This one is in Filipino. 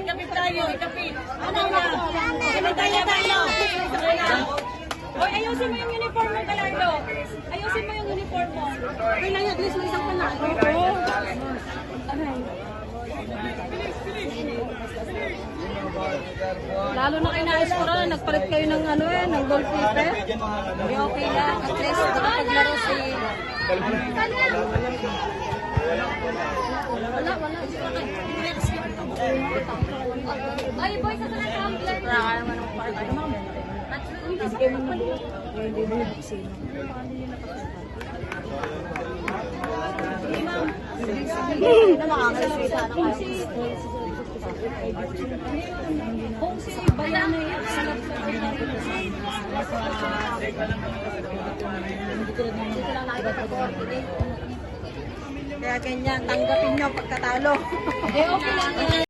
Ikapit tayo, ikapit. Ano na? Ikapit tayo. Hoy, ayusin mo yung uniform mo, Galardo. Ayusin mo yung uniform mo. Okay lang, at least may isang panalo. Oo. Lalo na kayo na-escora, nagpalit kayo ng ano ng goalkeeper. Okay, okay lang. At least nakapaglaro si... Wala. Ay, boy, sa sana tumbler. Kung si Bayan na yan, kaya ganyan, tanggapin nyo pagkatalo. Okay lang.